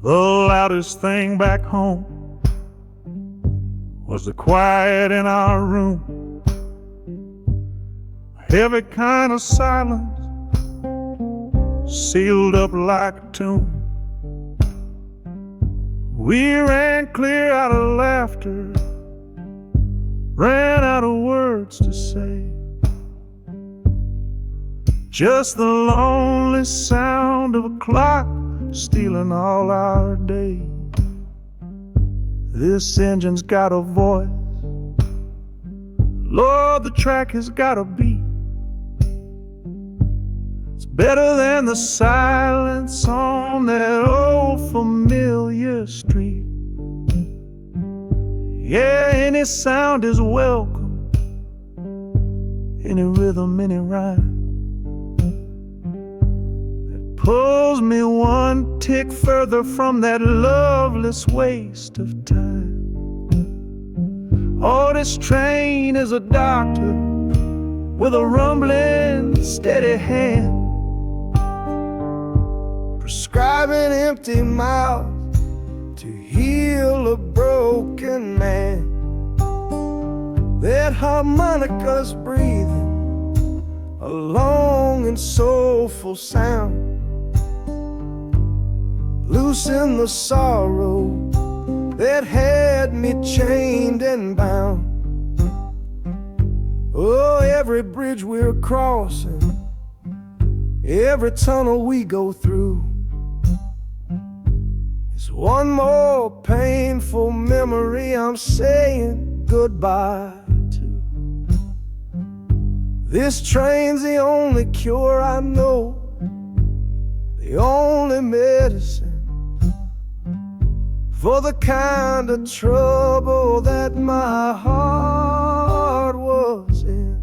The loudest thing back home was the quiet in our room, a heavy kind of silence, sealed up like a tomb. We ran clear out of laughter, ran out of words to say, just the lonely sound of a clock stealing all our day. This engine's got a voice, Lord, the track has got a beat. It's better than the silence on that old familiar street. Yeah, any sound is welcome, any rhythm, any rhyme pulls me one tick further from that loveless waste of time. Oh, this train is a doctor with a rumbling, steady hand, prescribing empty mouths to heal a broken man. That harmonica's breathing a long and soulful sound, loosen the sorrow that had me chained and bound. Oh, every bridge we're crossing, every tunnel we go through is one more painful memory I'm saying goodbye to. This train's the only cure I know, the only medicine for the kind of trouble that my heart was in.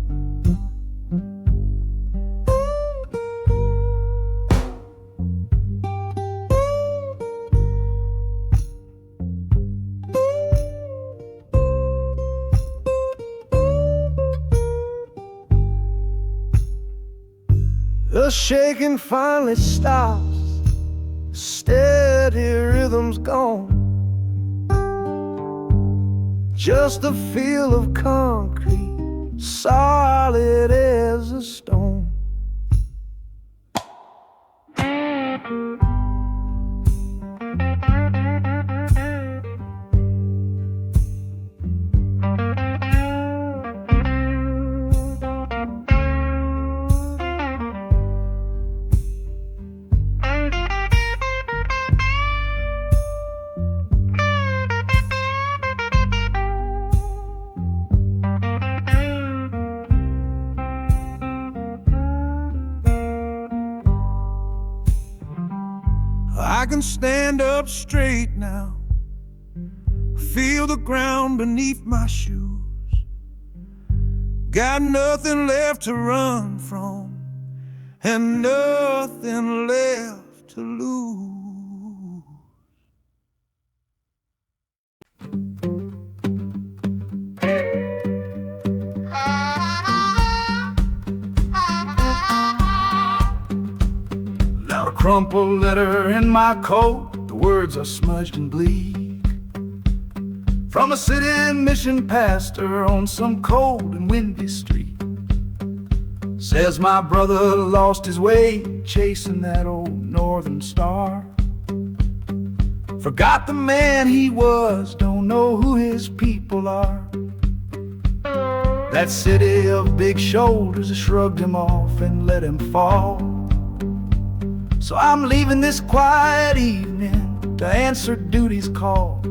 The shaking finally stops, the steady rhythm's gone, just a feel of concrete, solid as a stone. I can stand up straight now, feel the ground beneath my shoes. Got nothing left to run from and nothing left to lose. Now a crumpled letter in my coat, the words are smudged and bleak, from a city mission pastor on some cold and windy street. Says my brother lost his way chasing that old northern star, forgot the man he was, don't know who his people are. That city of big shoulders has shrugged him off and let him fall. So I'm leaving this quiet evening to answer duty's call.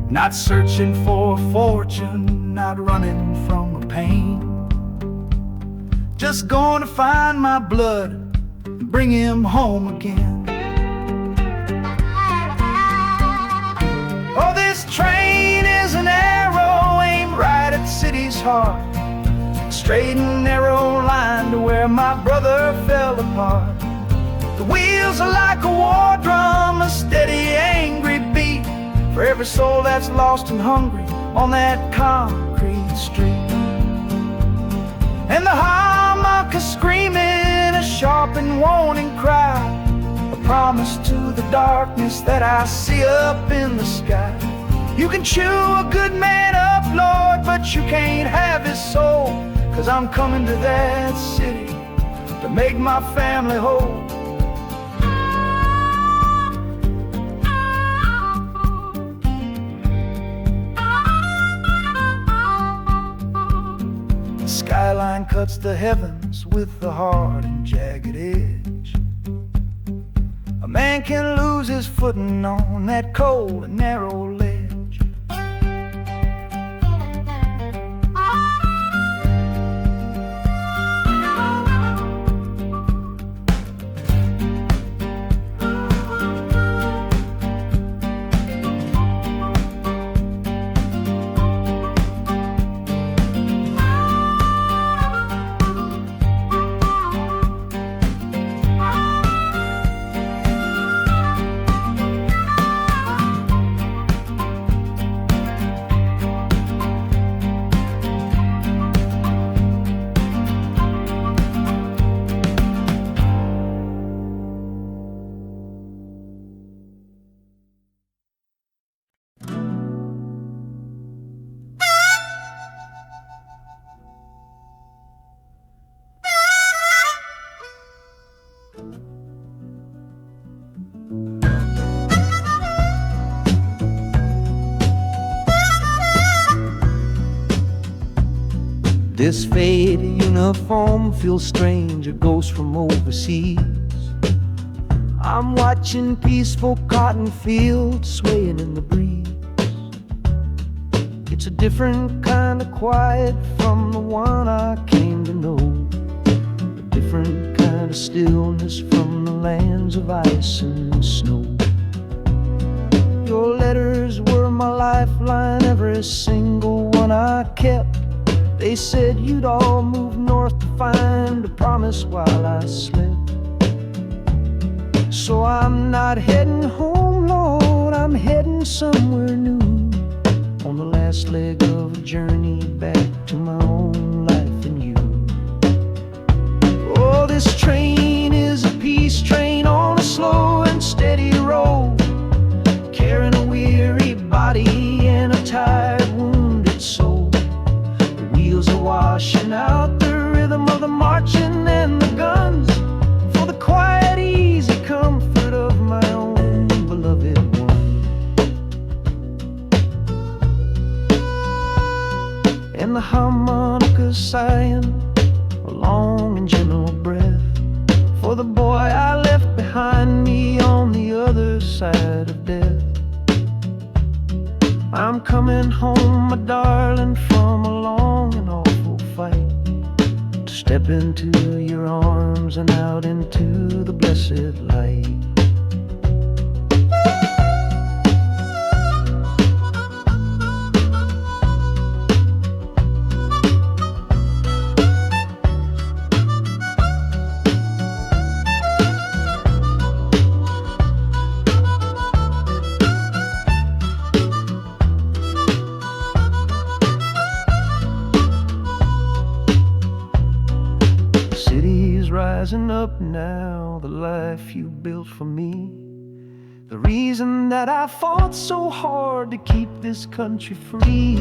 Not searching for a fortune, not running from a pain, just going to find my blood and bring him home again. Oh, this train is an arrow aimed right at city's heart, a straight and narrow line to where my brother fell apart. The wheels are like a war drum, a steady, angry beat for every soul that's lost and hungry on that concrete street. And the harmonica screaming a sharp and warning cry, a promise to the darkness that I see up in the sky. You can chew a good man up, Lord, but you can't have his soul. 'Cause I'm coming to that city to make my family whole. The skyline cuts the heavens with a hard and jagged edge. A man can lose his footing on that cold and narrow ledge. This faded uniform feels strange, a ghost from overseas. I'm watching peaceful cotton fields swaying in the breeze. It's a different kind of quiet from the one I came to know, a different kind of stillness from the lands of ice and snow. Your letters were my lifeline, every single one I kept. They said you'd all move north to find a promise while I slept. So I'm not heading home, Lord, I'm heading somewhere new, on the last leg of a journey back to my own life and you. Oh, this train is a peace train on a slow and steady road, carrying a weary body and a tired, wounded soul. Wheels are washing out the rhythm of the marching and the guns, for the quiet, easy comfort of my own beloved one. And the harmonica sighing a long and gentle breath for the boy I left behind me on the other side of death. I'm coming home, my darling, from a long and awful fight, to step into your arms and out into the blessed light. Rising up now, the life you built for me, the reason that I fought so hard to keep this country free.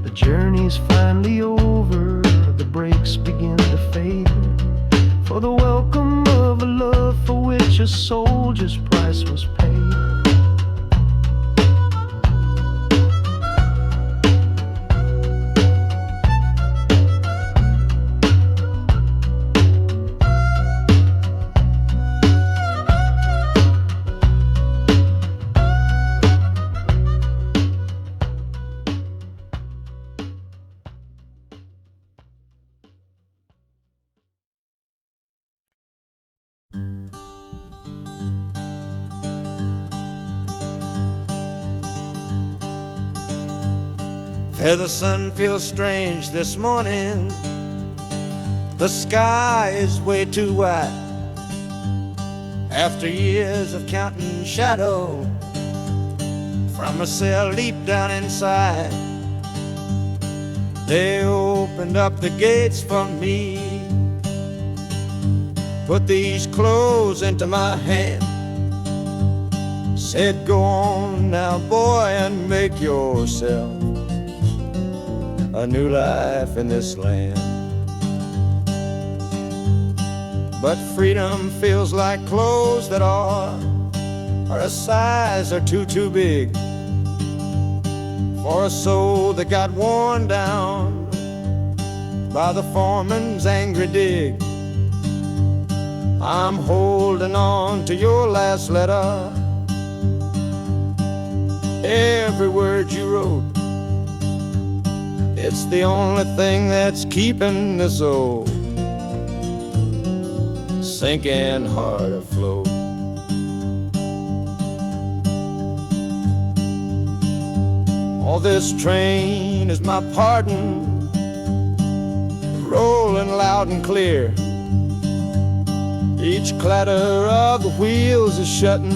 The journey's finally over, the brakes begin to fade, for the welcome of a love for which a soldier's price was paid. The sun feels strange this morning. The sky is way too wide. After years of counting shadow from a cell deep down inside, they opened up the gates for me. put these clothes into my hand. Said, go on now, boy, and make yourself a new life in this land. But freedom feels like clothes that are a size or two big for a soul that got worn down by the foreman's angry dig. I'm holding on to your last letter, every word you wrote. It's the only thing that's keeping this old sinking heart afloat. Oh, this train is my pardon, rolling loud and clear. Each clatter of the wheels is shutting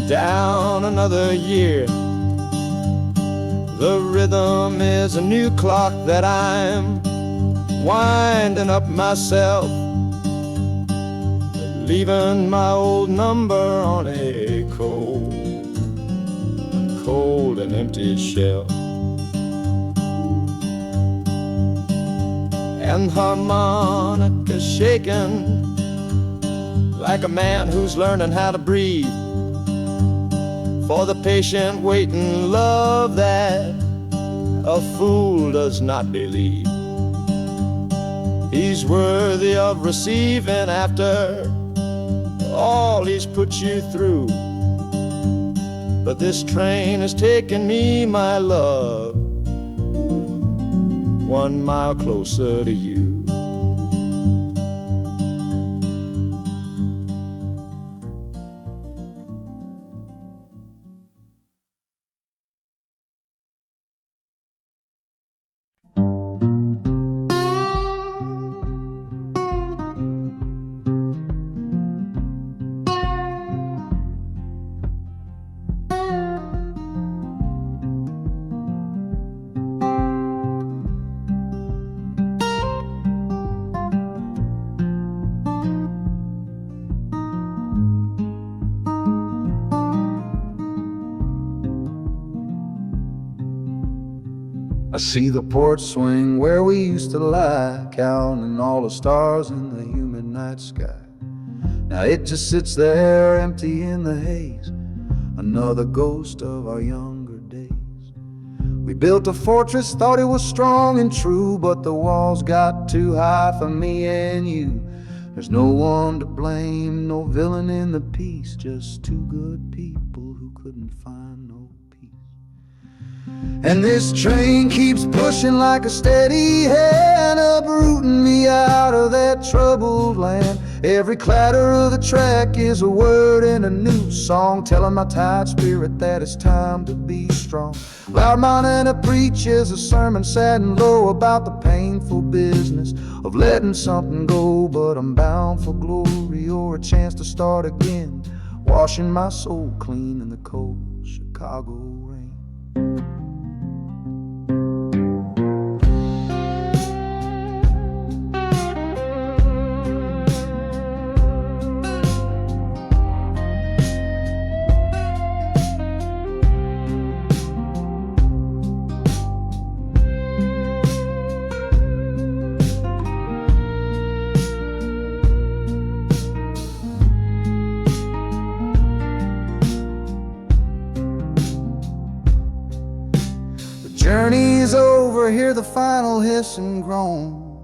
down another year. The rhythm is a new clock that I'm winding up myself, leaving my old number on a cold and empty shelf. And harmonica shaking like a man who's learning how to breathe, for the patient waiting love that a fool does not believe. He's worthy of receiving after all he's put you through. But this train has taken me, my love, 1 mile closer to you. I see the porch swing where we used to lie, counting all the stars in the humid night sky. Now it just sits there empty in the haze, another ghost of our younger days. We built a fortress, thought it was strong and true, but the walls got too high for me and you. There's no one to blame, no villain in the piece, just two good people who couldn't find no peace. And this train keeps pushing like a steady hand, uprooting me out of that troubled land. Every clatter of the track is a word in a new song, telling my tired spirit that it's time to be strong. Loud Montana preaches a sermon sad and low about the painful business of letting something go, but I'm bound for glory or a chance to start again, washing my soul clean in the cold Chicago rain. Journey's over, hear the final hiss and groan.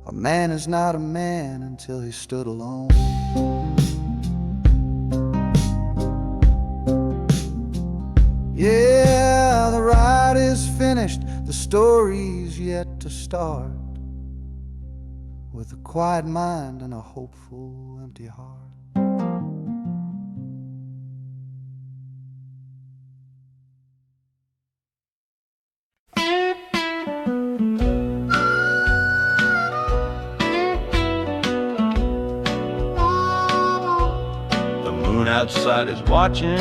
A man is not a man until he stood alone. Yeah, the ride is finished, the story's yet to start, with a quiet mind and a hopeful empty heart. Outside is watching,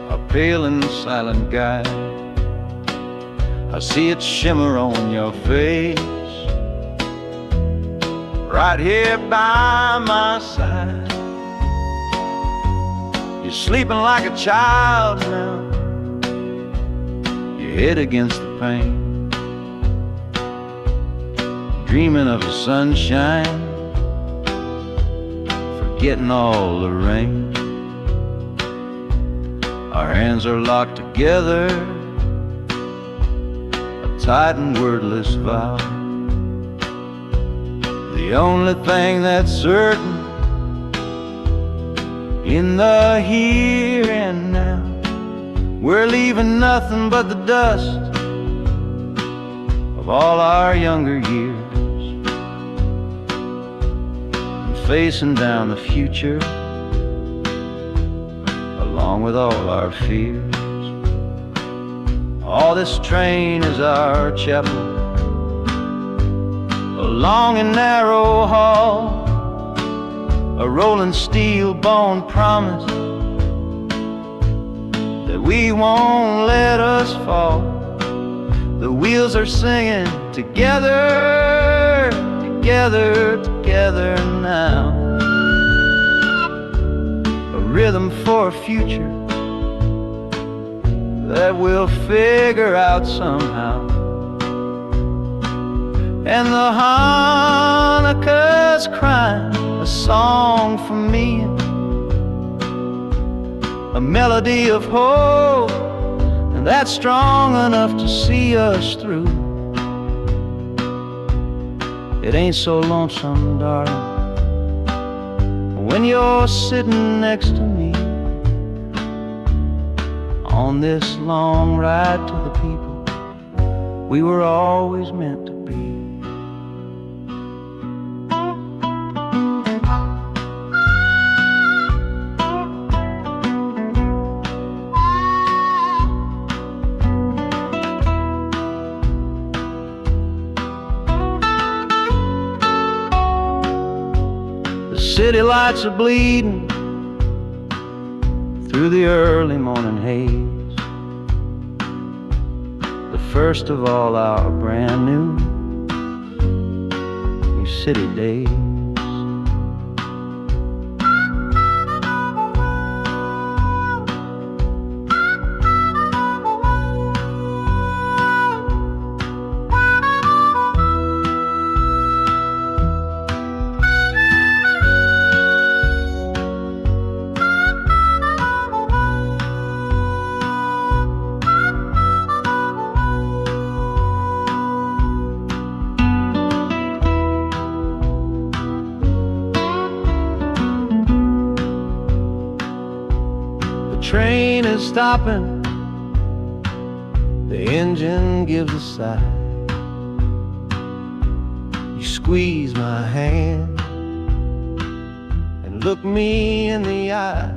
a pale and silent guy. I see it shimmer on your face right here by my side. You're sleeping like a child now, your head against the pane, dreaming of the sunshine, forgetting all the rain. Our hands are locked together, a tight and wordless vow. The only thing that's certain in the here and now, we're leaving nothing but the dust of all our younger years, and facing down the future along with all our fears. Oh, this train is our chapel, a long and narrow hall, a rolling steel bone promise that we won't let us fall. The wheels are singing together, together, together now, a rhythm for a future that we'll figure out somehow. And the Hanukkah's crying a song for me, a melody of hope, and that's strong enough to see us through. It ain't so lonesome, darling, when you're sitting next to me on this long ride to the people we were always meant to be. The city lights are bleeding through the early morning haze, the first of all our brand new city days. The train is stopping, the engine gives a sigh. You squeeze my hand and look me in the eye.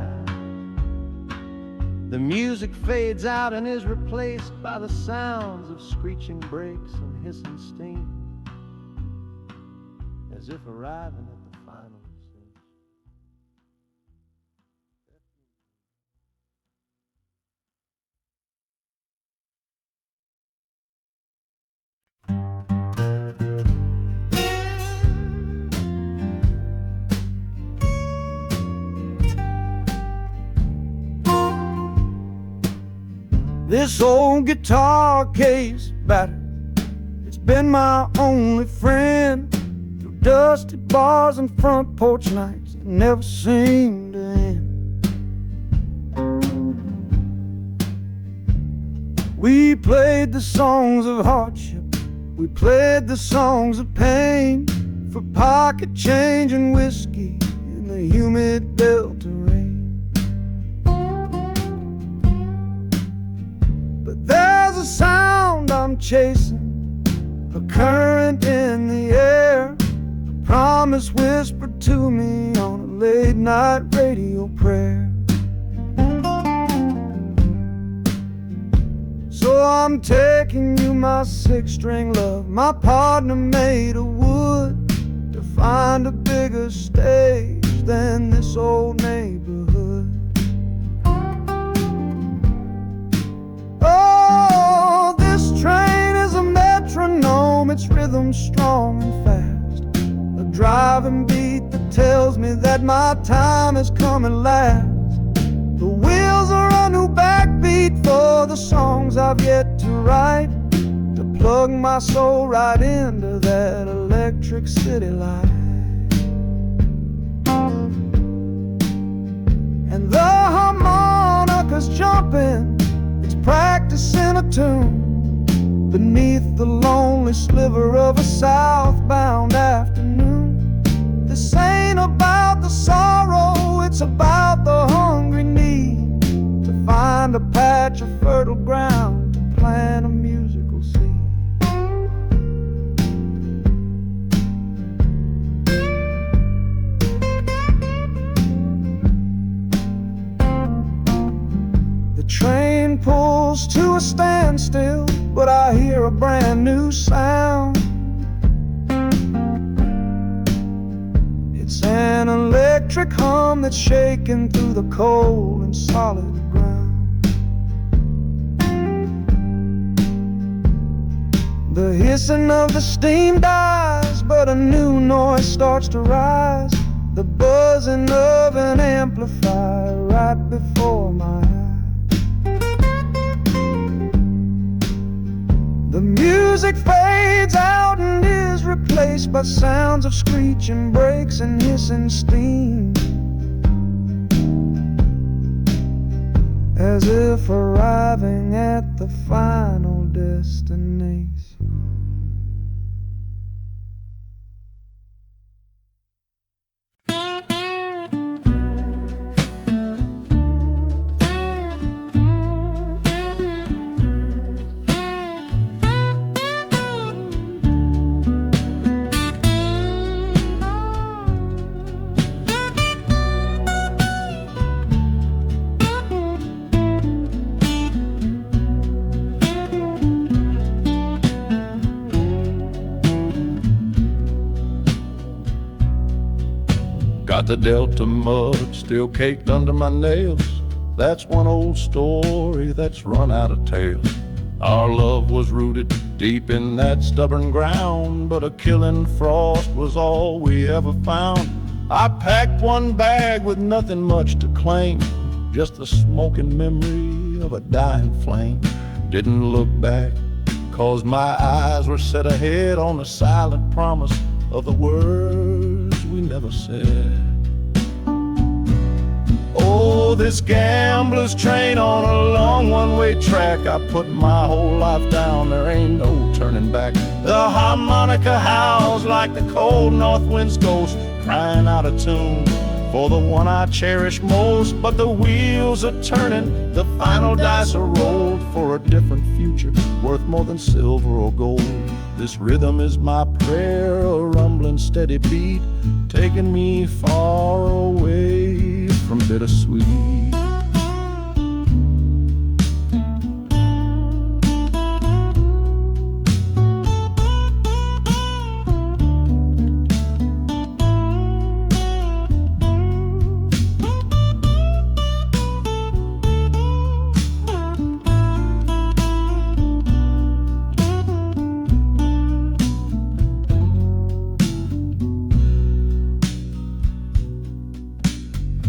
The music fades out and is replaced by the sounds of screeching brakes and hissing steam, as if arriving at the final scene. This old guitar case battered, it's been my only friend through dusty bars and front porch nights that never seem to end. We played the songs of hardship, we played the songs of pain, for pocket change and whiskey in the humid Delta rain. There's a sound I'm chasing, a current in the air, a promise whispered to me on a late night radio prayer. So I'm taking you, my six-string love, my partner made of wood, to find a bigger stage than this old neighborhood. Oh, this train is a metronome, its rhythm strong and fast, a driving beat that tells me that my time is coming last. The wheels are a new backbeat for the songs I've yet to write, to plug my soul right into that electric city light. And the harmonica's jumping, it's practicing a tune beneath the lonely sliver of a southbound afternoon. This ain't about the sorrow, it's about the hungry need to find a patch of fertile ground to plant a musical seed. The train pulls to a standstill, but I hear a brand new sound. It's an electric hum that's shaking through the cold and solid ground. The hissing of the steam dies, but a new noise starts to rise. The buzzing of an amplifier right before my eyes. The music fades out and is replaced by sounds of screeching brakes and hissing steam, as if arriving at the final destination. Got the Delta mud still caked under my nails. That's one old story that's run out of tales. Our love was rooted deep in that stubborn ground, but a killing frost was all we ever found. I packed one bag with nothing much to claim, just the smoking memory of a dying flame. Didn't look back, 'cause my eyes were set ahead on the silent promise of the words we never said. Oh, this gambler's train on a long one-way track. I put my whole life down, there ain't no turning back. The harmonica howls like the cold north wind's ghost, crying out a tune for the one I cherish most. But the wheels are turning, the final dice are rolled for a different future, worth more than silver or gold. This rhythm is my prayer, a rumbling steady beat, taking me far away from bittersweet.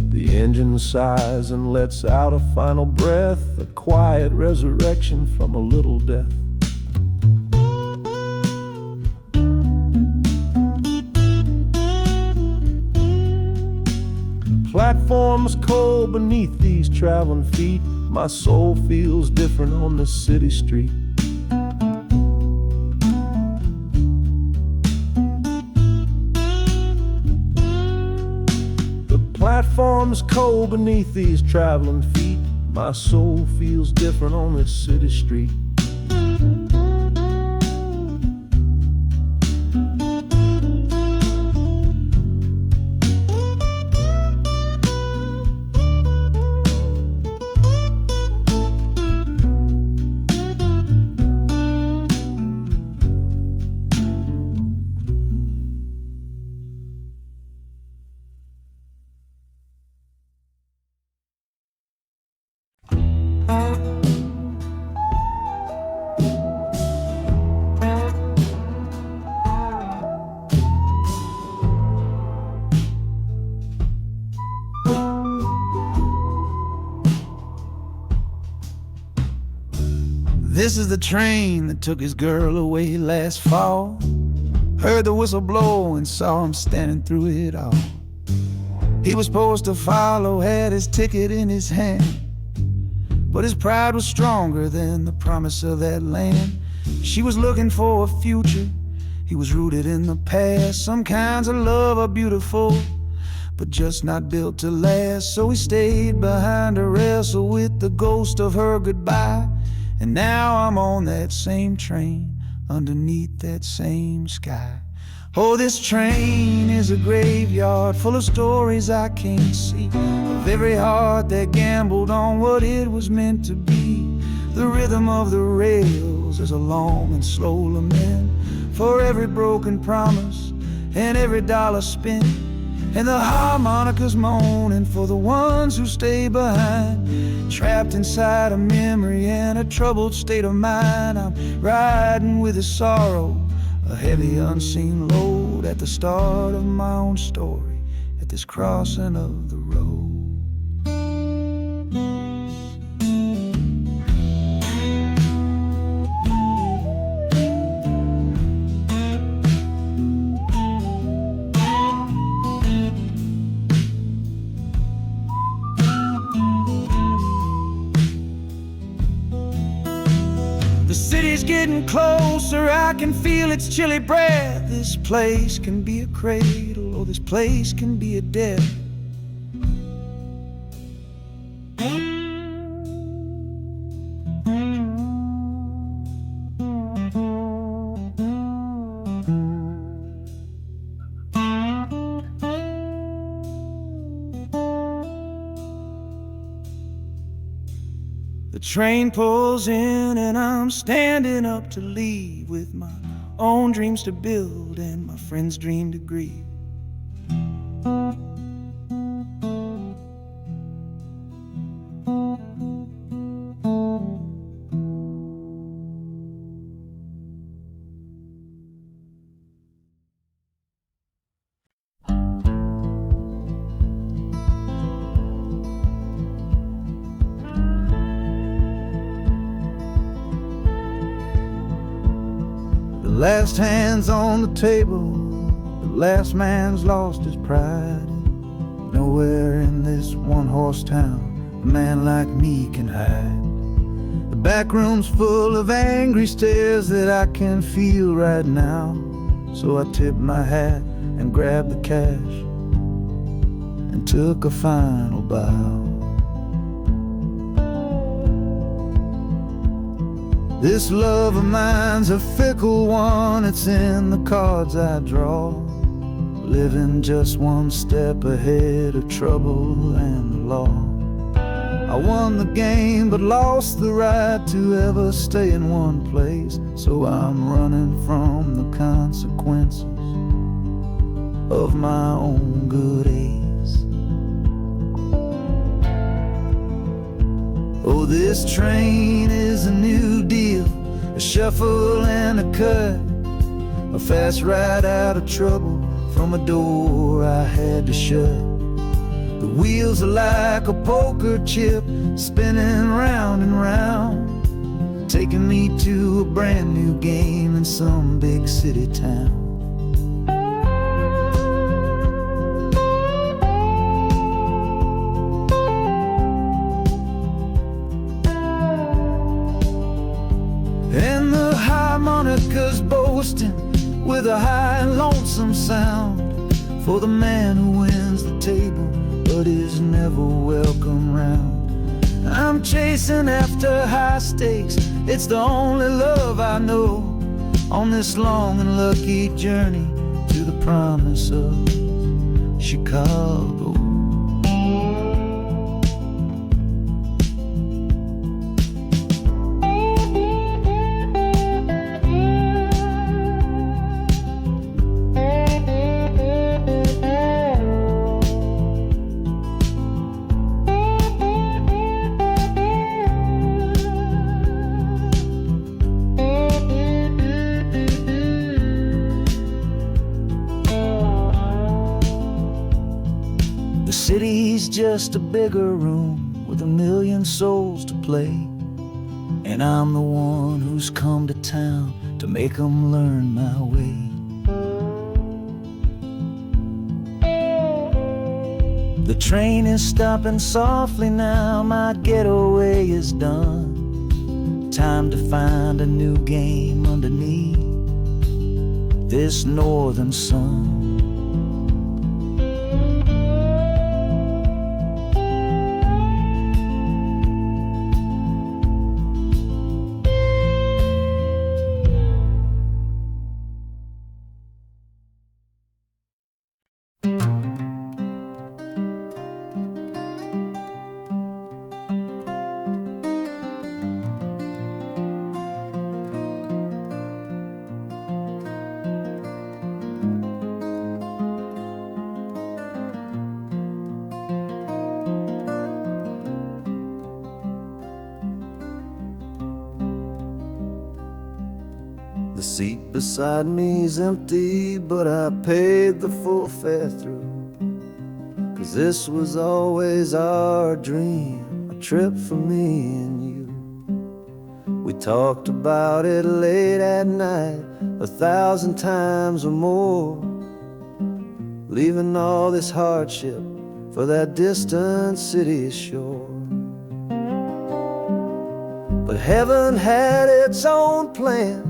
The engine sighs and lets out a final breath, a quiet resurrection from a little death. The platform's cold beneath these traveling feet. My soul feels different on this city street. Platform's cold beneath these traveling feet. My soul feels different on this city street. This is the train that took his girl away last fall. Heard the whistle blow and saw him standing through it all. He was supposed to follow, had his ticket in his hand, but his pride was stronger than the promise of that land. She was looking for a future, he was rooted in the past. Some kinds of love are beautiful, but just not built to last. So he stayed behind to wrestle with the ghost of her goodbye. And now I'm on that same train, underneath that same sky. Oh, this train is a graveyard full of stories I can't see, of every heart that gambled on what it was meant to be. The rhythm of the rails is a long and slow lament for every broken promise and every dollar spent, and the harmonicas moaning for the ones who stay behind, trapped inside a memory and a troubled state of mind. I'm riding with a sorrow, a heavy unseen load, at the start of my own story, at this crossing of the road. The city's getting closer, I can feel its chilly breath. This place can be a cradle, or this place can be a death. The train pulls in and I'm standing up to leave, with my own dreams to build and my friend's dream to grieve. The last hand's on the table, the last man's lost his pride. Nowhere in this one-horse town a man like me can hide. The back room's full of angry stares that I can feel right now. So I tipped my hat and grabbed the cash and took a final bow. This love of mine's a fickle one, it's in the cards I draw, living just one step ahead of trouble and the law. I won the game but lost the right to ever stay in one place, so I'm running from the consequences of my own good ace. Oh, this train is a new deal, a shuffle and a cut, a fast ride out of trouble from a door I had to shut. The wheels are like a poker chip, spinning round and round, taking me to a brand new game in some big city town. And the harmonicas boasting with a high and lonesome sound for the man who wins the table but is never welcome round. I'm chasing after high stakes, it's the only love I know on this long and lucky journey to the promise of Chicago. The city's just a bigger room with a million souls to play, and I'm the one who's come to town to make 'em learn my way. The train is stopping softly now, my getaway is done. Time to find a new game underneath this northern sun. The seat beside me's empty, but I paid the full fare through. 'Cause this was always our dream, a trip for me and you. We talked about it late at night, 1,000 times or more, leaving all this hardship for that distant city's shore. But heaven had its own plan.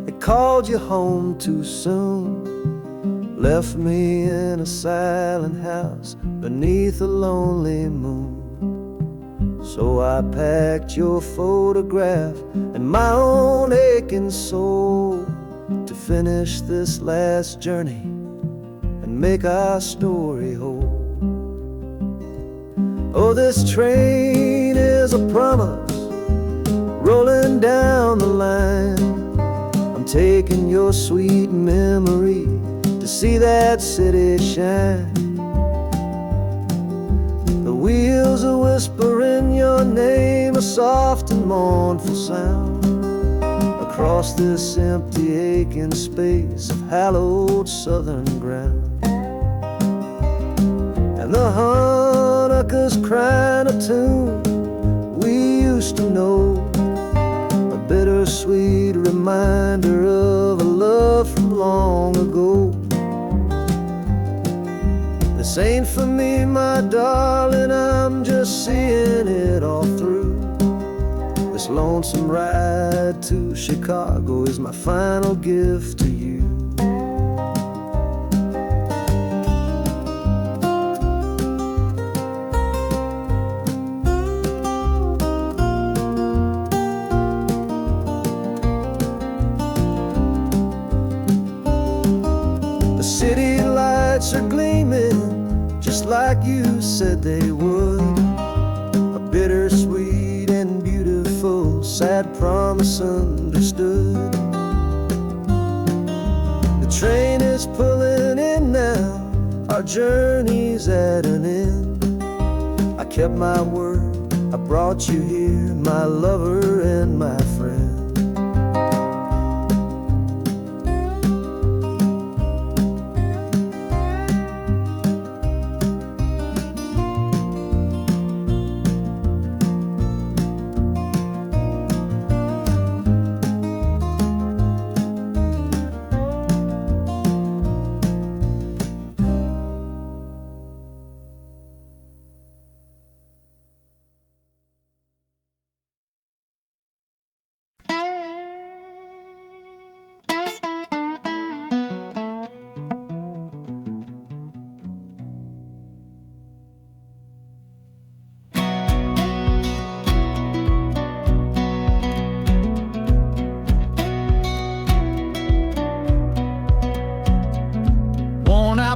It called you home too soon, left me in a silent house beneath a lonely moon. So I packed your photograph and my own aching soul to finish this last journey and make our story whole. Oh, this train is a promise rolling down the line, taking your sweet memory to see that city shine. The wheels are whispering your name, a soft and mournful sound, across this empty aching space of hallowed southern ground. And the Hanukkah's crying a tune we used to know, bittersweet reminder of a love from long ago. This ain't for me, my darling, I'm just seeing it all through. This lonesome ride to Chicago is my final gift to you. City lights are gleaming just like you said they would, a bittersweet and beautiful sad promise understood. The train is pulling in now, our journey's at an end. I kept my word, I brought you here, my lover and my friend.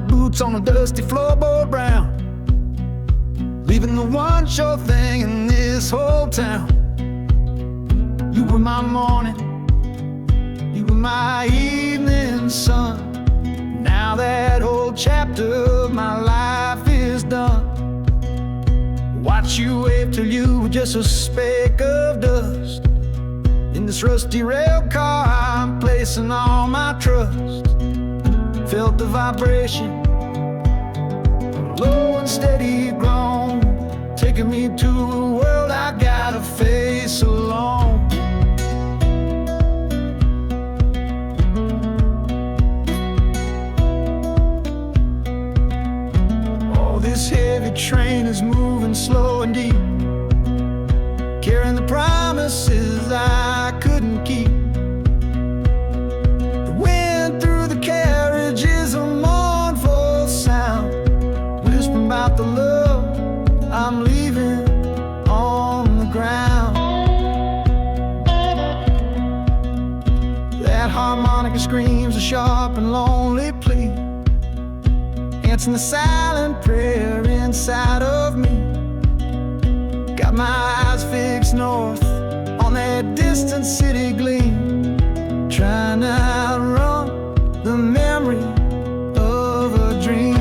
Boots on a dusty floorboard brown, leaving the one sure thing in this whole town. You were my morning, you were my evening sun. Now that whole chapter of my life is done. Watch you wave till you were just a speck of dust. In this rusty rail car I'm placing all my trust. Felt the vibration, low and steady grown, taking me to a world I gotta face alone. this heavy train is moving slow and deep, carrying the promises I couldn't keep. The wind through the carriage is a mournful sound, whispering about the love I'm leaving on the ground. That harmonica screams a sharp and lonely plea, answering the silent prayer inside of me. Got my eyes fixed north on that distant city gleam, trying to outrun the memory of a dream.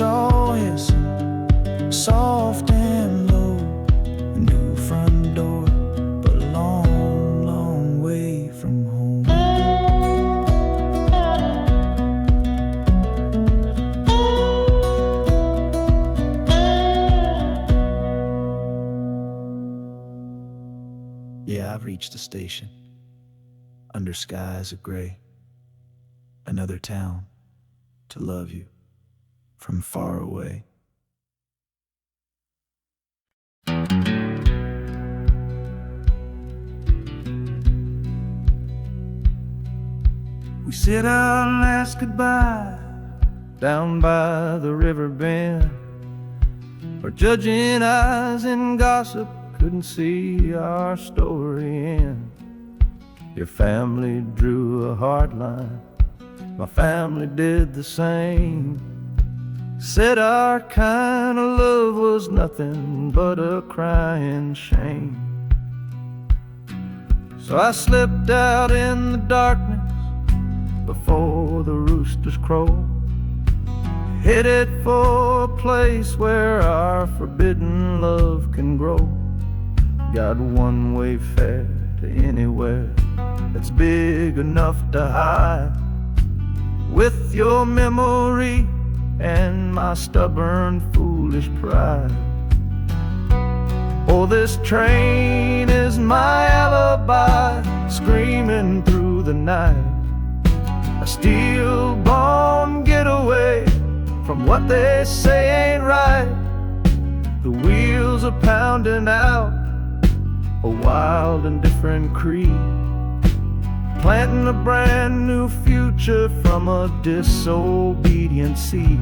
All is soft and low, a new front door, but a long, long way from home. Yeah, I've reached the station, under skies of gray, another town to love you from far away. We said our last goodbye down by the river bend, where judging eyes and gossip couldn't see our story end. Your family drew a hard line, my family did the same. Said our kind of love was nothing but a crying shame. So I slipped out in the darkness before the roosters crow, headed for a place where our forbidden love can grow. Got one-way fare to anywhere that's big enough to hide, with your memory and my stubborn, foolish pride. Oh, this train is my alibi, screaming through the night, a steel-born getaway from what they say ain't right. The wheels are pounding out a wild and different creed, planting a brand new future from a disobedient seed.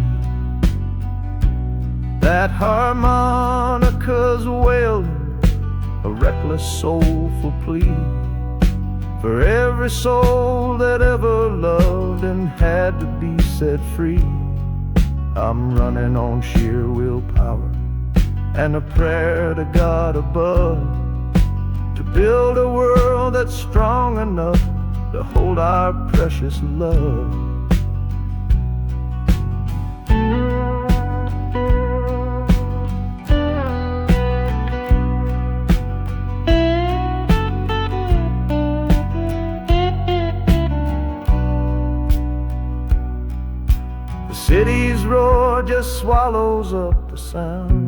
That harmonica's wailing a reckless soulful plea for every soul that ever loved and had to be set free. I'm running on sheer willpower and a prayer to God above, to build a world that's strong enough to hold our precious love. The city's roar just swallows up the sound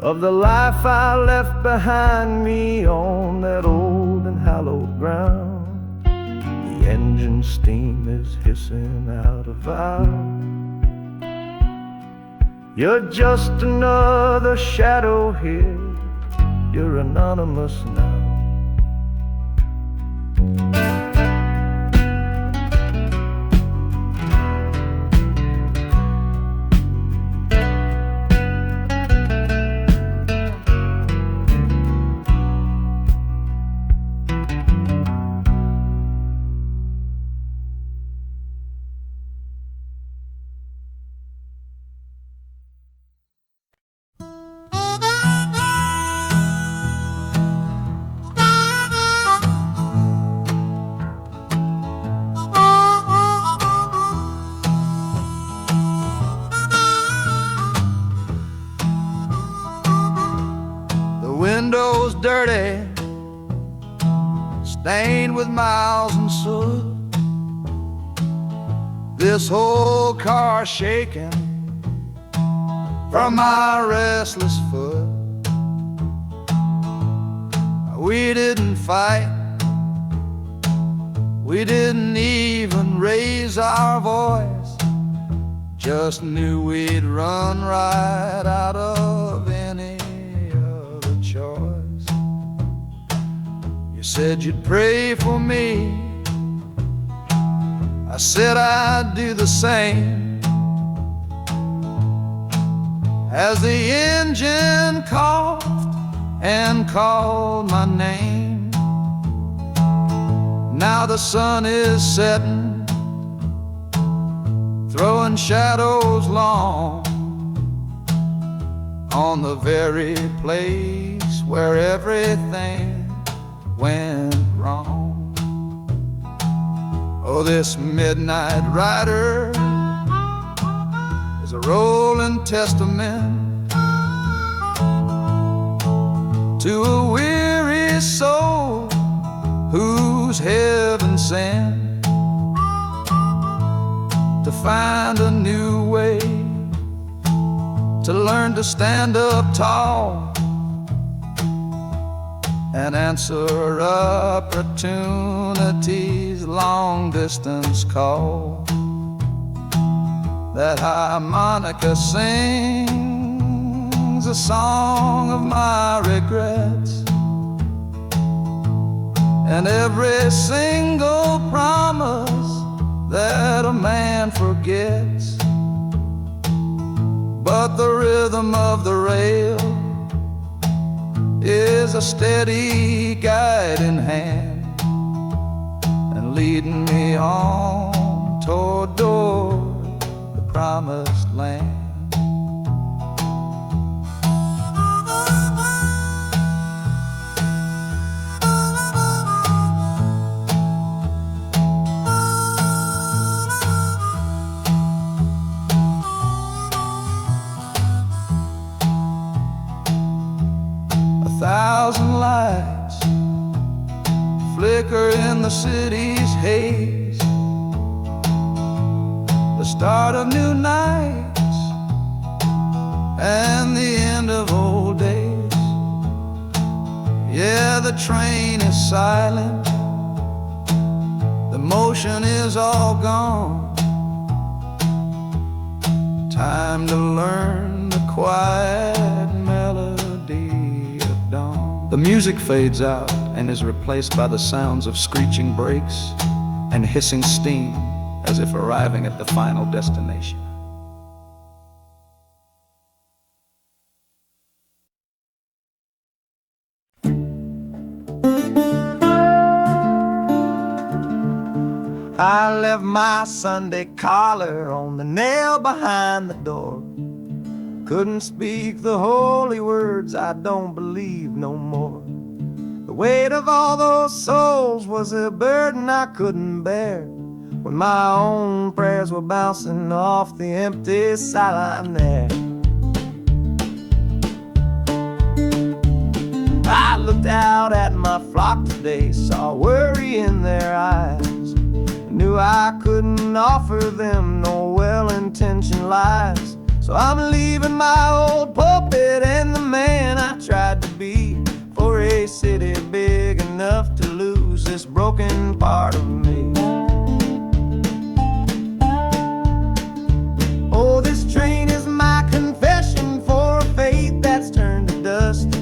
of the life I left behind me on that old and hallowed ground. The engine steam is hissing out of valve. You're just another shadow here, you're anonymous now. Windows dirty, stained with miles and soot. this whole car shaking from my restless foot. We didn't fight, we didn't even raise our voice, just knew we'd run right out of any other choice. You said you'd pray for me, I said I'd do the same. As the engine coughed and called my name, now the sun is setting, throwing shadows long on the very place where everything went wrong. Oh, this midnight rider is a rolling testament to a weary soul whose heaven sent to find a new way, to learn to stand up tall and answer opportunity's long distance call. That harmonica sings a song of my regrets, and every single promise that a man forgets. But the rhythm of the rail is a steady guiding hand, and leading me on toward the promised land. 1,000 lights flicker in the city's haze, the start of new nights and the end of old days. Yeah, the train is silent, the motion is all gone. Time to learn the quiet melody of dawn. The music fades out and is replaced by the sounds of screeching brakes and hissing steam, as if arriving at the final destination. I left my Sunday collar on the nail behind the door. Couldn't speak the holy words, I don't believe no more. The weight of all those souls was a burden I couldn't bear, when my own prayers were bouncing off the empty sideline there. I looked out at my flock today, saw worry in their eyes, knew I couldn't offer them no well-intentioned lies. So I'm leaving my old pulpit and the man I tried to be, for a city big enough to lose this broken part of me. Oh, this train is my confession for a faith that's turned to dust,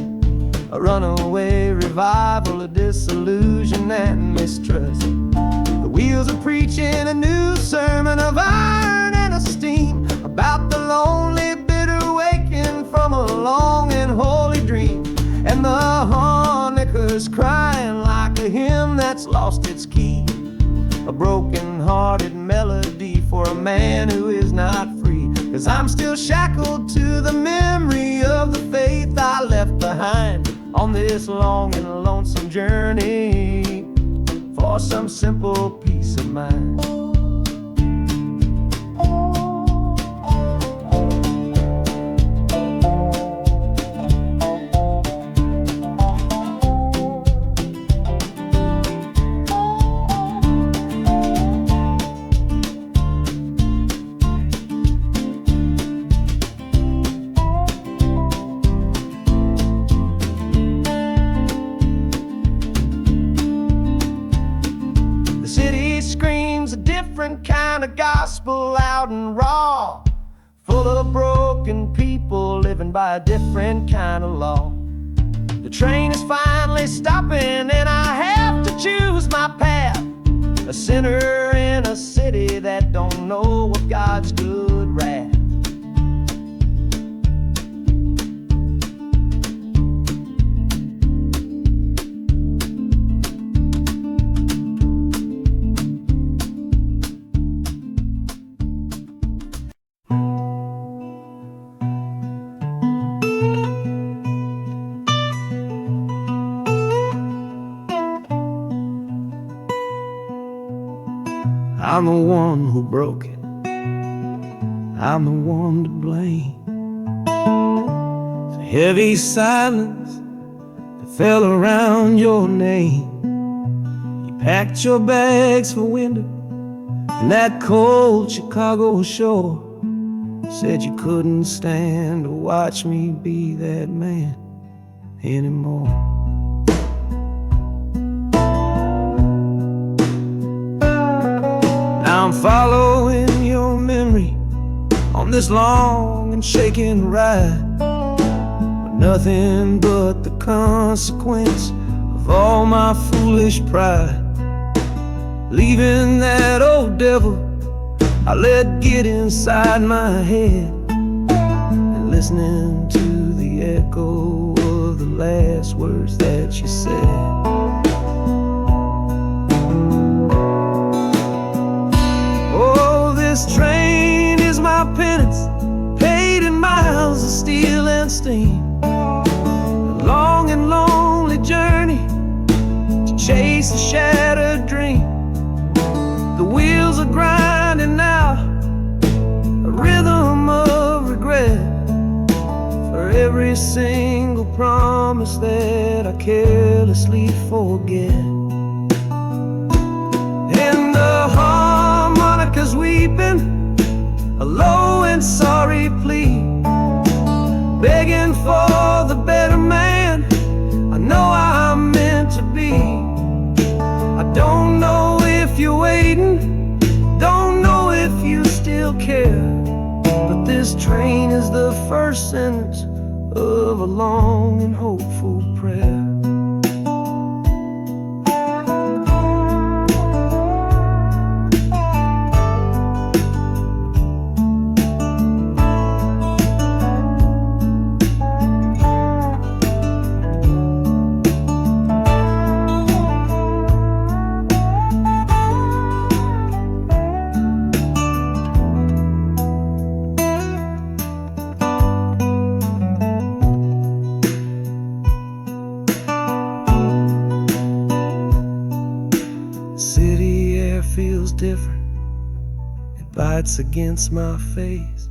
a runaway revival of disillusion and mistrust. The wheels are preaching a new sermon of iron and of steam, about the lonely, bitter waking from a long and holy dream. And the harmonicas crying like a hymn that's lost its key, a broken-hearted melody for a man who is not free. 'Cause I'm still shackled to the memory of the faith I left behind on this long and lonesome journey for some simple peace of mind. different kind of gospel, loud and raw, full of broken people living by a different kind of law. The train is finally stopping and I have to choose my path, a sinner in a city that don't know of God's good wrath. I'm the one who broke it, I'm the one to blame. The heavy silence that fell around your name. You packed your bags for winter in that cold Chicago shore. Said you couldn't stand to watch me be that man anymore. I'm following your memory on this long and shaking ride, but nothing but the consequence of all my foolish pride. Leaving that old devil I let get inside my head, and listening to the echo of the last words that you said. This train is my penance, paid in miles of steel and steam. A long and lonely journey to chase a shattered dream. The wheels are grinding out a rhythm of regret for every single promise that I carelessly forget. And the harmonica's weeping a low and sorry plea, begging for the better man I know I'm meant to be. I don't know if you're waiting, don't know if you still care, but this train is the first sentence of a long and hopeful prayer. City air feels different, it bites against my face.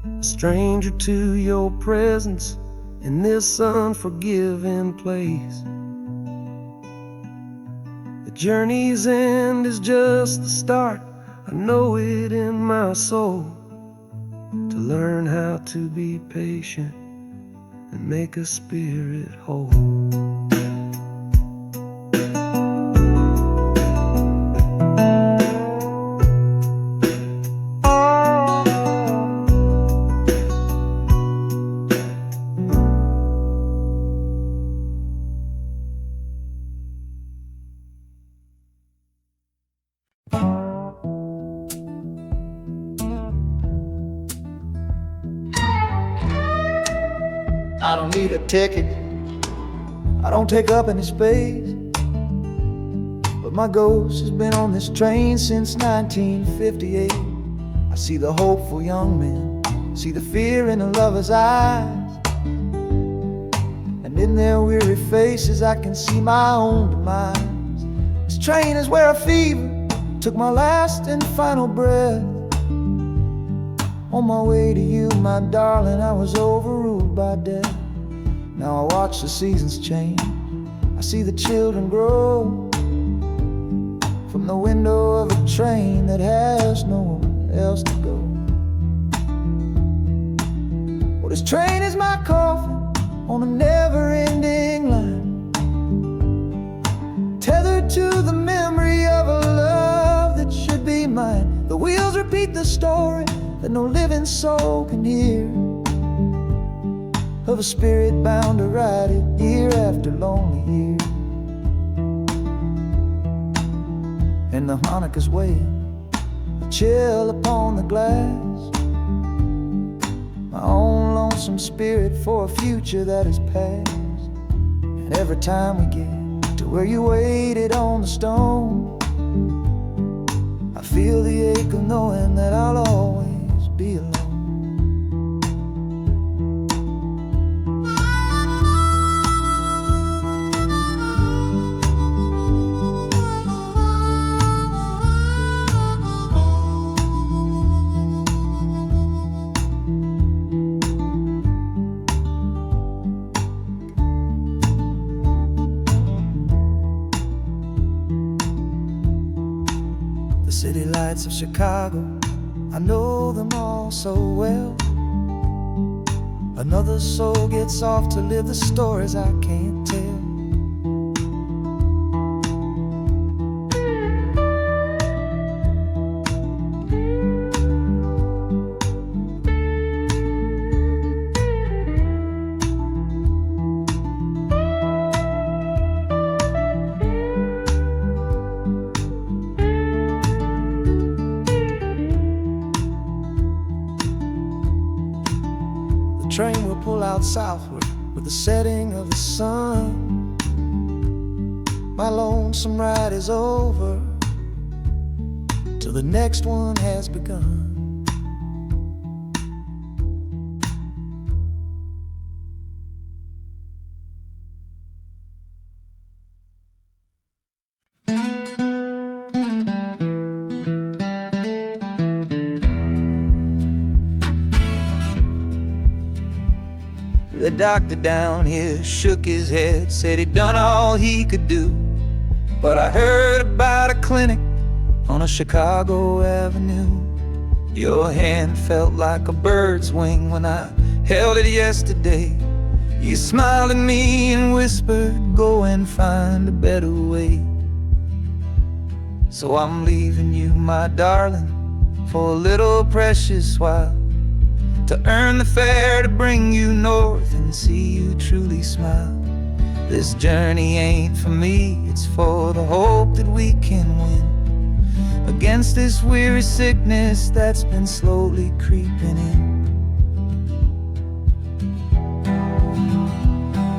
A stranger to your presence in this unforgiving place. The journey's end is just the start, I know it in my soul. To learn how to be patient and make a spirit whole. I don't need a ticket, I don't take up any space, but my ghost has been on this train since 1958. I see the hopeful young men, see the fear in the lovers' eyes, and in their weary faces I can see my own demise. This train is where a fever took my last and final breath. On my way to you, my darling, I was overruled by death. Now I watch the seasons change, I see the children grow, from the window of a train that has nowhere else to go. Well, this train is my coffin on a never-ending line, tethered to the memory of a love that should be mine. repeat the story that no living soul can hear, of a spirit bound to write it year after lonely year. And the harmonicas weigh a chill upon the glass, my own lonesome spirit for a future that is past. And every time we get to where you waited on the stone, I feel the ache of knowing that I'll always be alone. The city lights of Chicago, I know them all so well. Another soul gets off to live the stories I can't tell. The train will pull out southward with the setting of the sun. My lonesome ride is over till the next one has begun. The doctor down here shook his head, said he'd done all he could do. But I heard about a clinic on a Chicago avenue. Your hand felt like a bird's wing when I held it yesterday. You smiled at me and whispered, go and find a better way. So I'm leaving you, my darling, for a little precious while, to earn the fare to bring you north and see you truly smile. This journey ain't for me, it's for the hope that we can win against this weary sickness that's been slowly creeping in.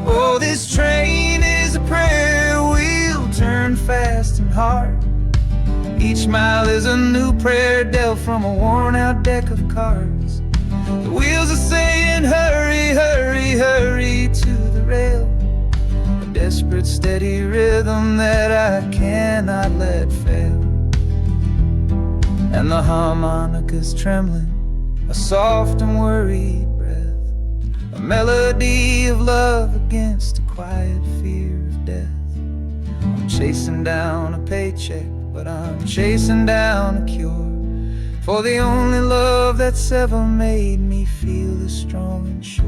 Oh, this train is a prayer wheel turned fast and hard. Each mile is a new prayer dealt from a worn out deck of cards. The wheels are saying hurry, hurry, hurry to the rail, a desperate steady rhythm that I cannot let fail. And the harmonica's trembling, a soft and worried breath, a melody of love against a quiet fear of death. I'm chasing down a paycheck, but I'm chasing down a cure for the only love that's ever made me feel as strong and sure.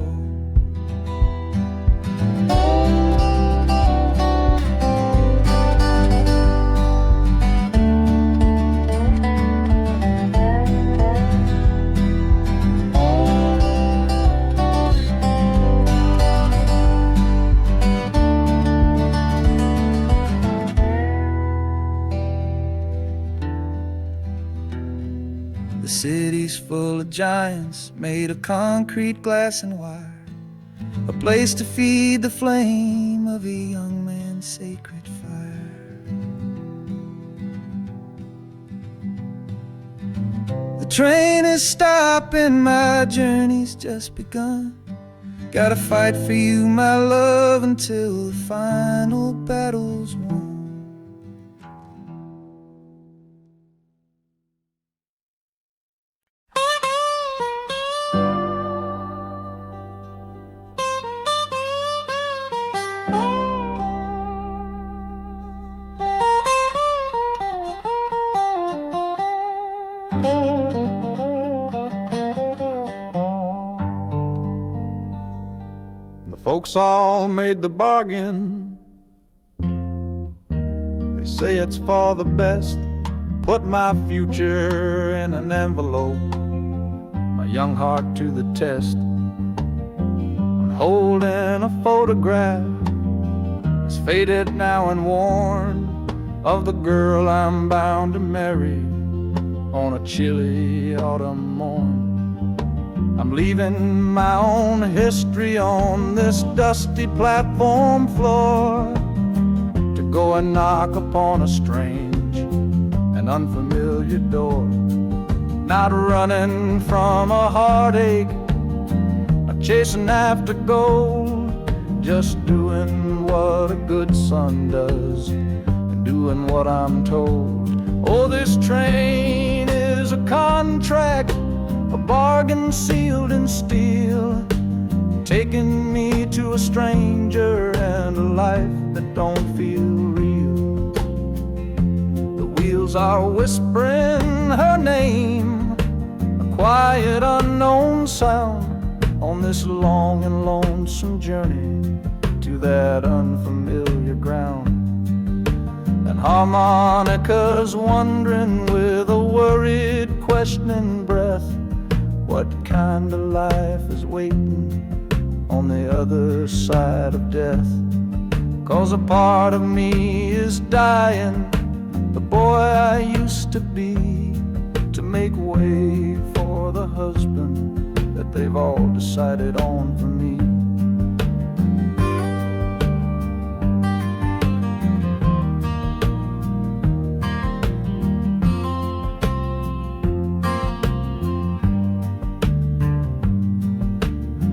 The city's full of giants made of concrete, glass, and wire, a place to feed the flame of a young man's sacred fire. The train is stopping, my journey's just begun. Gotta fight for you, my love, until the final battle's won. The folks all made the bargain. They say it's for the best. put my future in an envelope, my young heart to the test. I'm holding a photograph, it's faded now and worn, of the girl I'm bound to marry on a chilly autumn morn. I'm leaving my own history on this dusty platform floor to go and knock upon a strange and unfamiliar door. Not running from a heartache, not chasing after gold, just doing what a good son does and doing what I'm told. Oh, this train is a contract, a bargain sealed in steel, taking me to a stranger and a life that don't feel real. The wheels are whispering her name, a quiet unknown sound, on this long and lonesome journey to that unfamiliar ground. And harmonicas wondering with a worried, questioning breath, what kind of life is waiting on the other side of death? 'Cause a part of me is dying, the boy I used to be, to make way for the husband that they've all decided on for me.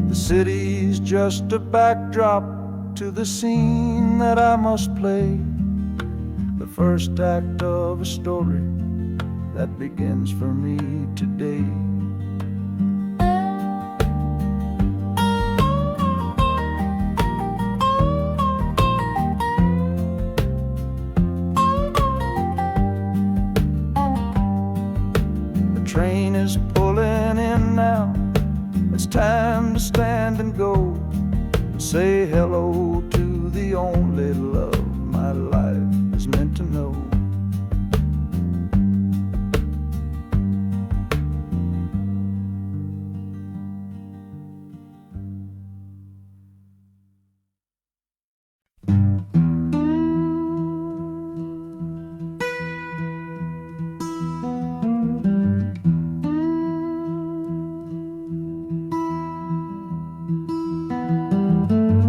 The city's just a backdrop to the scene that I must play, the first act of a story that begins for me today. The train is pulling in now, it's time to stand and go, and say hello to the only love my life is meant to know.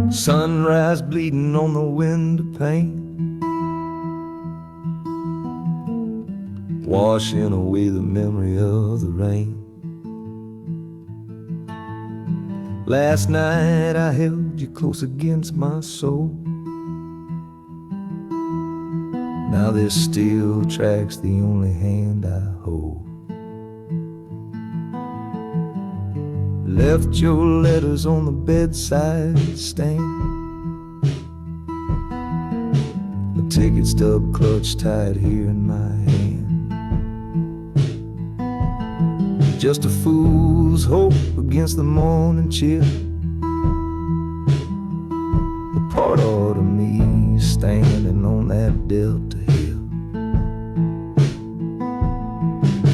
Sunrise bleeding on the window pane, washing away the memory of the rain. Last night I held you close against my soul. Now this steel track's the only hand I hold. Left your letters on the bedside stand, the ticket stub clutched tight here in my hand. Just a fool's hope against the morning chill, the part of me standing on that Delta hill.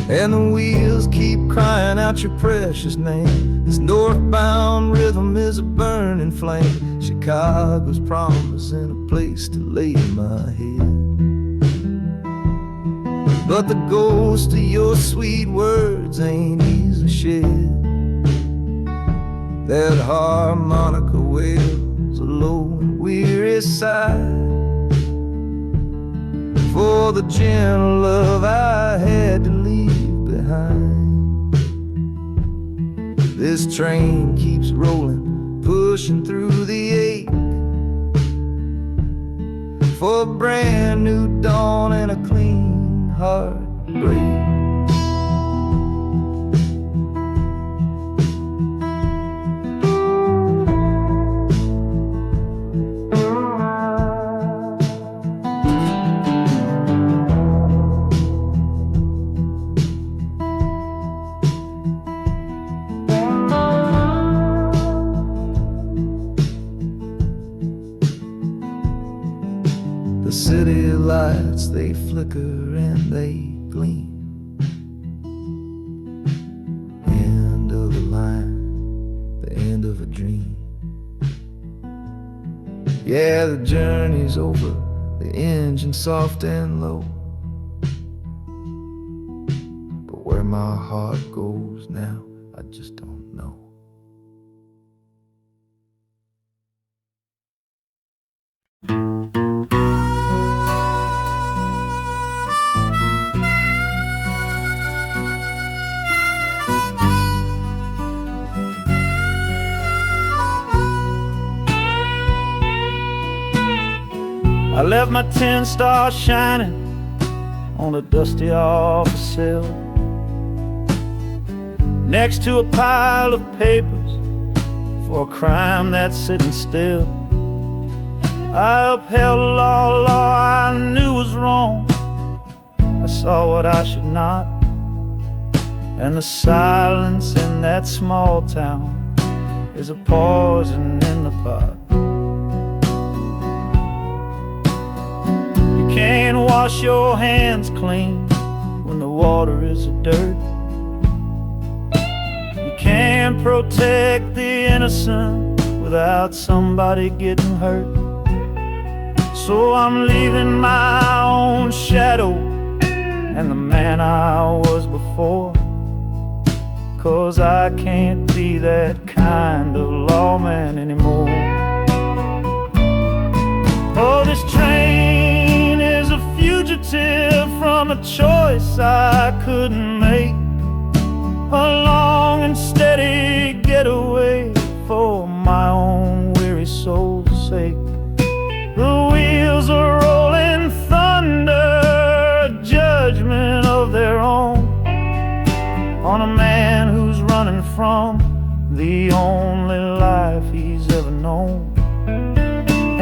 And the wheels keep crying out your precious name. This northbound rhythm is a burning flame. Chicago's promising a place to lay my head. But the ghost of your sweet words ain't easily shed. That harmonica wails a low and weary sigh for the gentle love I had to leave behind. This train keeps rolling, pushing through the ache, for a brand new dawn and a clean heartbreak. The city lights, they flicker and they gleam. End of the line, the end of a dream. Yeah, the journey's over, the engine soft and low. But where my heart goes now, I just don't know. I left my 10 stars shining on a dusty office sill, next to a pile of papers for a crime that's sitting still. I upheld a law I knew was wrong. I saw what I should not, and the silence in that small town is a poison in the pot. You can't wash your hands clean when the water is of dirt. You can't protect the innocent without somebody getting hurt. So I'm leaving my own shadow and the man I was before, 'cause I can't be that kind of lawman anymore. Oh, this train is a fugitive from a choice I couldn't make, a long and steady getaway for my own weary soul's sake. The wheels are rolling thunder, a judgment of their own, on a man who's running from the only life he's ever known.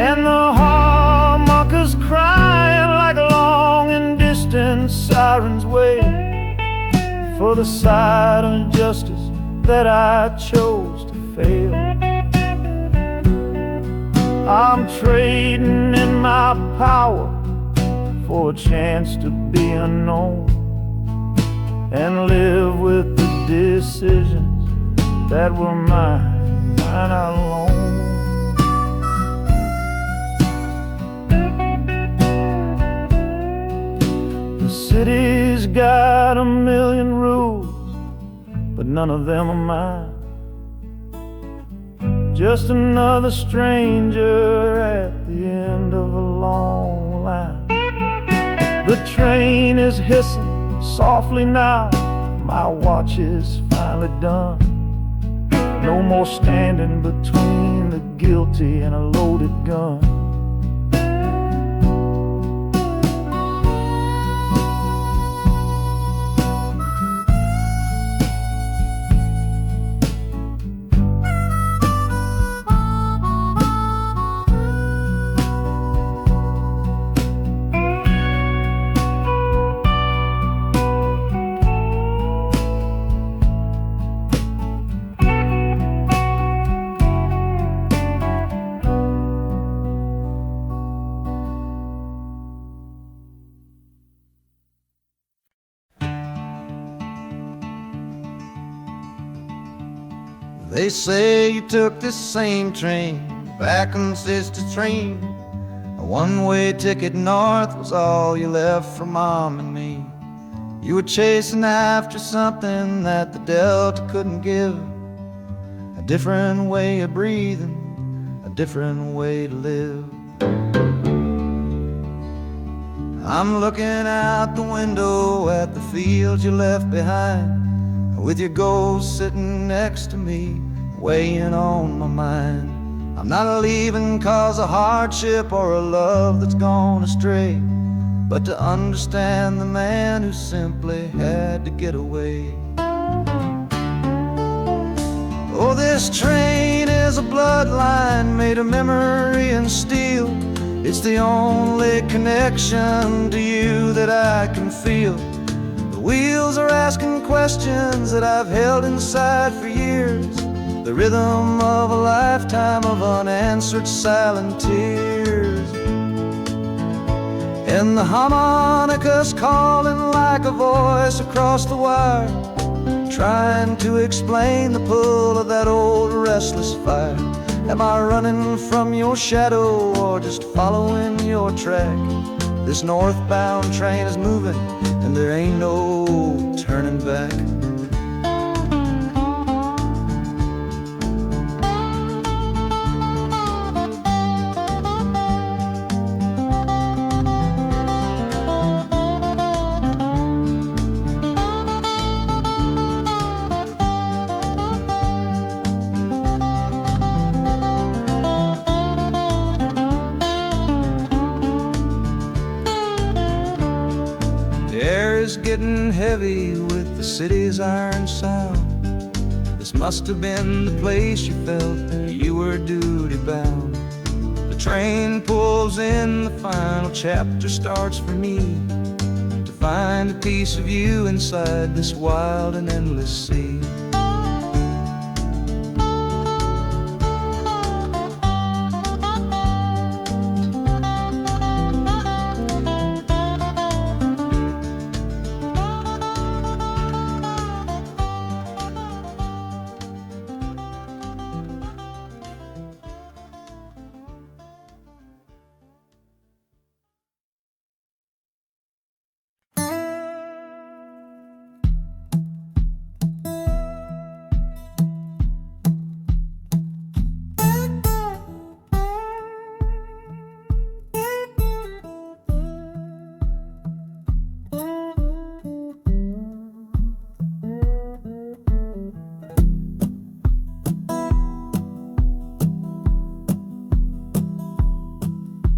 And the harmonicas crying like long and distant sirens wait for the side of justice that I chose to fail. I'm trading in my power for a chance to be unknown and live with the decisions that were mine alone. The city's got a million rules, but none of them are mine. Just another stranger at the end of a long line. The train is hissing softly now, my watch is finally done. No more standing between the guilty and a loaded gun. They say you took this same train back on Sister Train. A one-way ticket north was all you left for Mom and me. You were chasing after something that the Delta couldn't give, a different way of breathing, a different way to live. I'm looking out the window at the fields you left behind, with your ghost sitting next to me, weighing on my mind. I'm not leaving 'cause of hardship or a love that's gone astray, but to understand the man who simply had to get away. Oh, this train is a bloodline made of memory and steel. It's the only connection to you that I can feel. The wheels are asking questions that I've held inside for years, the rhythm of a lifetime of unanswered silent tears. and the harmonica's calling like a voice across the wire, trying to explain the pull of that old restless fire. Am I running from your shadow or just following your track? This northbound train is moving and there ain't no turning back. Getting heavy with the city's iron sound. This must have been the place you felt that you were duty bound. The train pulls in, the final chapter starts for me, to find a piece of you inside this wild and endless sea.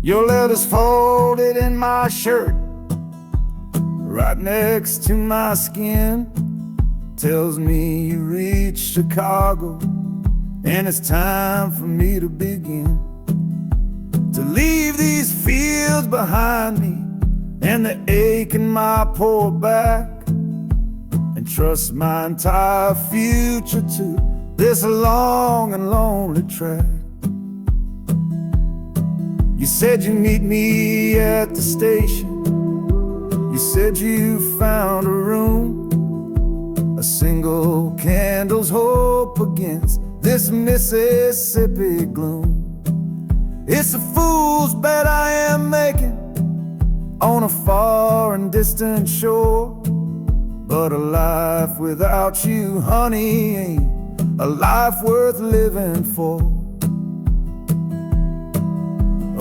Your letter's folded in my shirt, right next to my skin. Tells me you reached Chicago, and it's time for me to begin. To leave these fields behind me, and the ache in my poor back, and trust my entire future to this long and lonely track. You said you'd meet me at the station. You said you found a room, a single candle's hope against this Mississippi gloom. It's a fool's bet I am making on a far and distant shore, but a life without you, honey, ain't a life worth living for.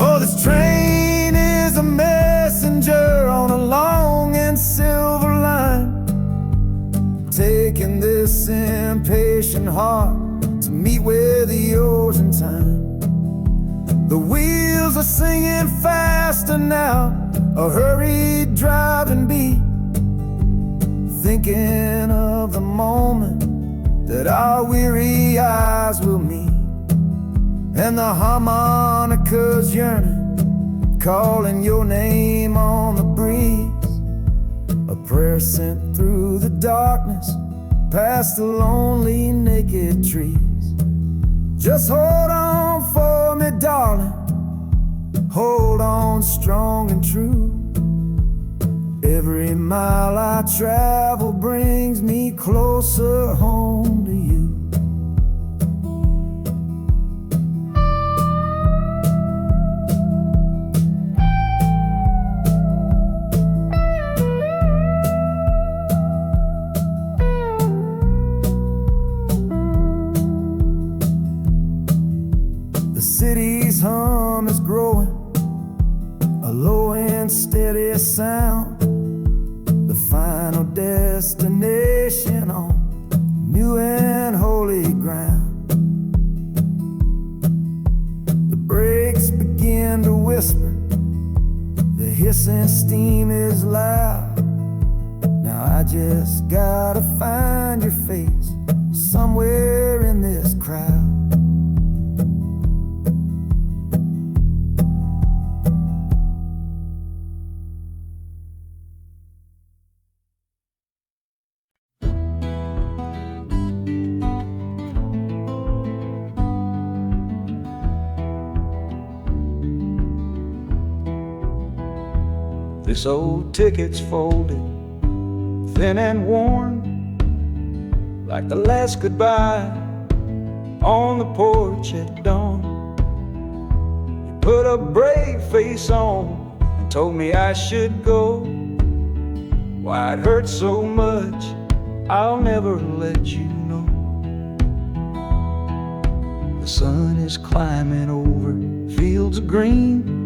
Oh, this train is a messenger on a long and silver line, taking this impatient heart to meet with yours in time. The wheels are singing faster now, a hurried driving beat, thinking of the moment that our weary eyes will meet. And the harmonica's yearning, calling your name on the breeze, a prayer sent through the darkness, past the lonely naked trees. Just hold on for me, darling, hold on strong and true. Every mile I travel brings me closer home to you. The city's hum is growing, a low and steady sound, the final destination on new and holy ground. The brakes begin to whisper, the hissing steam is loud. Now I just gotta find your face somewhere in this crowd. This old ticket's folded, thin and worn, like the last goodbye on the porch at dawn. You put a brave face on and told me I should go. Why it hurts so much, I'll never let you know. The sun is climbing over fields of green,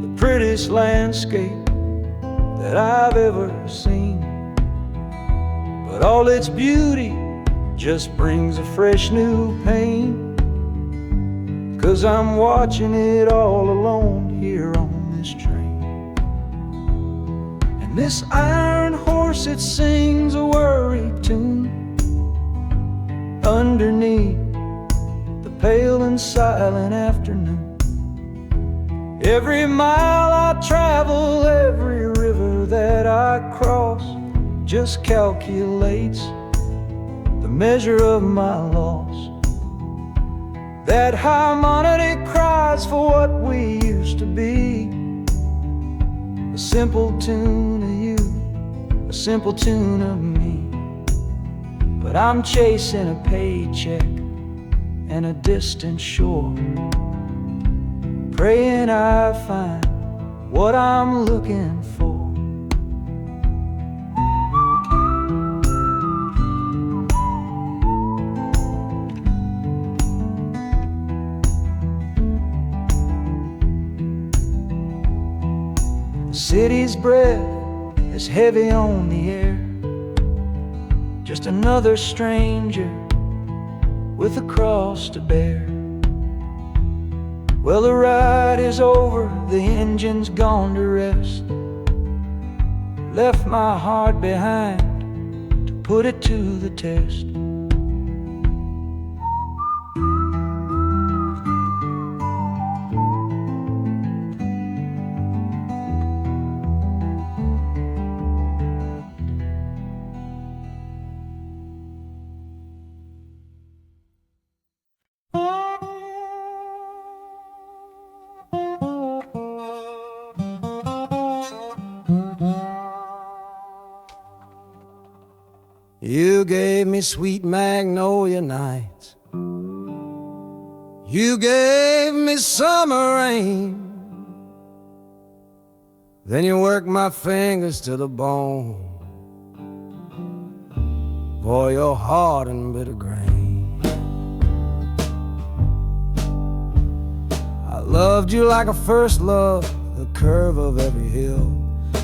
the prettiest landscape that I've ever seen. But all its beauty just brings a fresh new pain, 'cause I'm watching it all alone here on this train. And this iron horse, it sings a worry tune underneath the pale and silent afternoon. Every mile I travel, every river that I cross, just calculates the measure of my loss. That harmony cries for what we used to be, a simple tune of you, a simple tune of me. But I'm chasing a paycheck and a distant shore, praying I find what I'm looking for. The city's breath is heavy on the air, just another stranger with a cross to bear. Well, the ride is over, the engine's gone to rest, left my heart behind to put it to the test. You gave me sweet magnolia nights, you gave me summer rain, then you worked my fingers to the bone. Boy, you're hard and bitter grain. I loved you like a first love, the curve of every hill,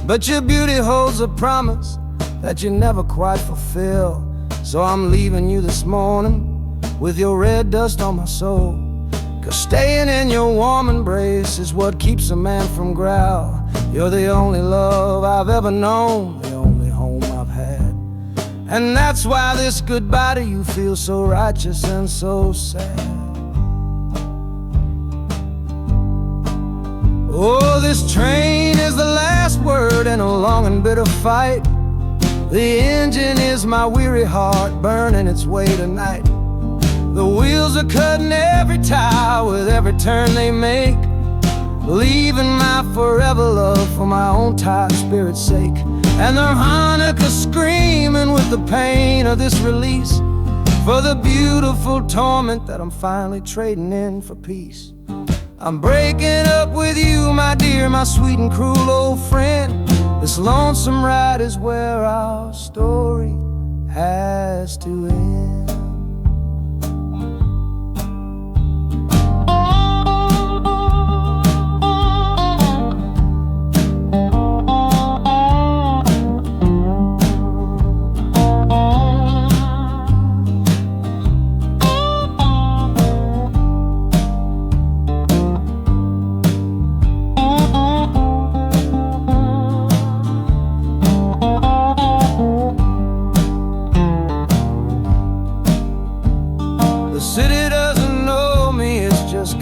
but your beauty holds a promise that you never quite fulfill. So I'm leaving you this morning with your red dust on my soul, 'cause staying in your warm embrace is what keeps a man from growl. You're the only love I've ever known, the only home I've had, and that's why this goodbye to you feels so righteous and so sad. Oh, this train is the last word in a long and bitter fight. The engine is my weary heart burning its way tonight. The wheels are cutting every tire with every turn they make, leaving my forever love for my own tired spirit's sake. And the harmonica screaming with the pain of this release, for the beautiful torment that I'm finally trading in for peace. I'm breaking up with you, my dear, my sweet and cruel old friend. This lonesome ride is where our story has to end.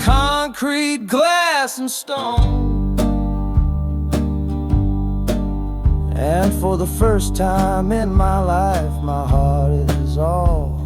Concrete, glass, and stone. And for the first time in my life, my heart is all